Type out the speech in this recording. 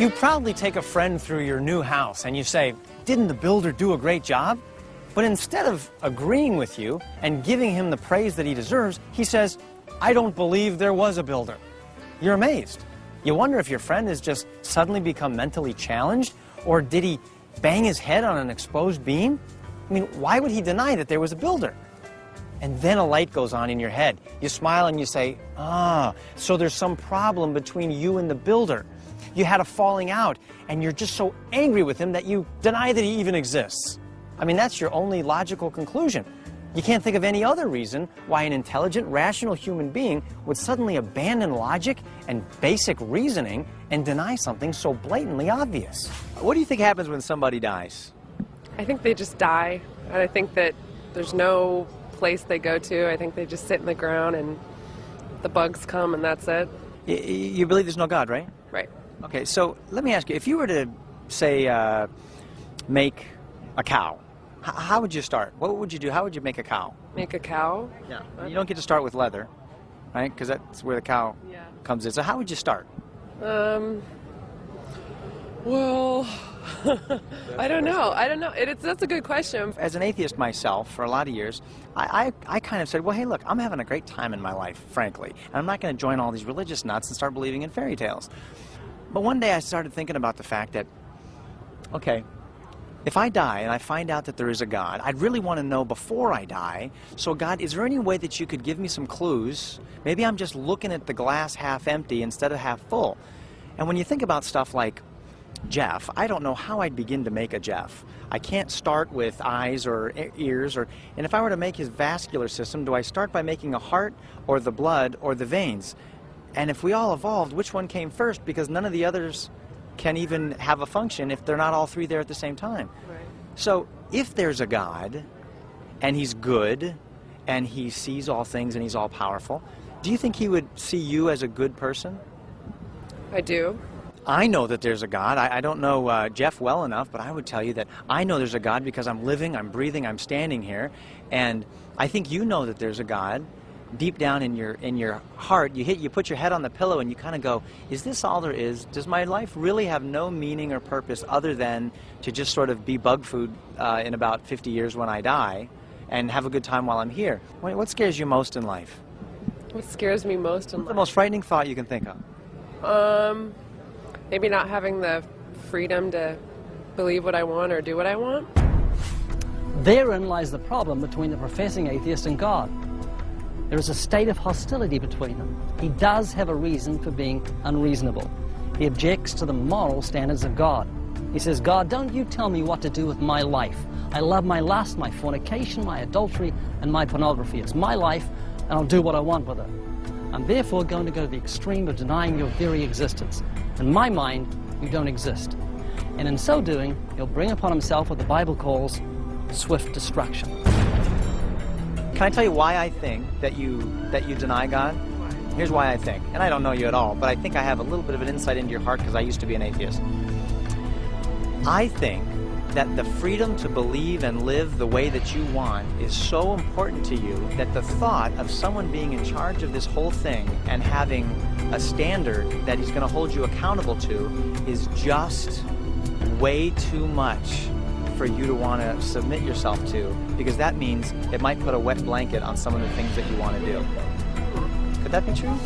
You proudly take a friend through your new house and you say, "Didn't the builder do a great job?" But instead of agreeing with you and giving him the praise that he deserves, he says, "I don't believe there was a builder." You're amazed. You wonder if your friend has just suddenly become mentally challenged, or did he bang his head on an exposed beam? I mean, why would he deny that there was a builder? And then a light goes on in your head. You smile and you say, so there's some problem between you and the builder. You had a falling out, and you're just so angry with him that you deny that he even exists. I mean, that's your only logical conclusion. You can't think of any other reason why an intelligent, rational human being would suddenly abandon logic and basic reasoning and deny something so blatantly obvious. What do you think happens when somebody dies? I think they just die, and I think that there's no place they go to. I think they just sit in the ground and the bugs come and that's it. You believe there's no God, right? Right. Okay, so let me ask you, if you were to, say, make a cow, how would you start? What would you do? How would you make a cow? Make a cow? Yeah. You don't get to start with leather, right? Because that's where the cow comes in. So how would you start? Well, I don't know. That's a good question. As an atheist myself, for a lot of years, I kind of said, well, hey, look, I'm having a great time in my life, frankly, and I'm not going to join all these religious nuts and start believing in fairy tales. But one day I started thinking about the fact that, okay, if I die and I find out that there is a God, I'd really want to know before I die, so God, is there any way that you could give me some clues? Maybe I'm just looking at the glass half empty instead of half full. And when you think about stuff like Jeff, I don't know how I'd begin to make a Jeff. I can't start with eyes or ears, and if I were to make his vascular system, do I start by making a heart or the blood or the veins? And if we all evolved, which one came first? Because none of the others can even have a function if they're not all three there at the same time. Right. So if there's a God, and he's good, and he sees all things and he's all powerful, do you think he would see you as a good person? I do. I know that there's a God. I don't know Jeff well enough, but I would tell you that I know there's a God because I'm living, I'm breathing, I'm standing here, and I think you know that there's a God. Deep down in your heart, you put your head on the pillow and you kind of go, is this all there is? Does my life really have no meaning or purpose other than to just sort of be bug food in about 50 years when I die and have a good time while I'm here? What scares you most in life? What scares me most in life? What's the most frightening thought you can think of? Maybe not having the freedom to believe what I want or do what I want. Therein lies the problem between the professing atheist and God. There is a state of hostility between them. He does have a reason for being unreasonable. He objects to the moral standards of God. He says, God, don't you tell me what to do with my life. I love my lust, my fornication, my adultery, and my pornography. It's my life, and I'll do what I want with it. I'm therefore going to go to the extreme of denying your very existence. In my mind, you don't exist. And in so doing, he'll bring upon himself what the Bible calls swift destruction. Can I tell you why I think that you deny God? Here's why I think. And I don't know you at all, but I think I have a little bit of an insight into your heart because I used to be an atheist. I think that the freedom to believe and live the way that you want is so important to you that the thought of someone being in charge of this whole thing and having a standard that he's going to hold you accountable to is just way too much for you to want to submit yourself to, because that means it might put a wet blanket on some of the things that you want to do. Could that be true?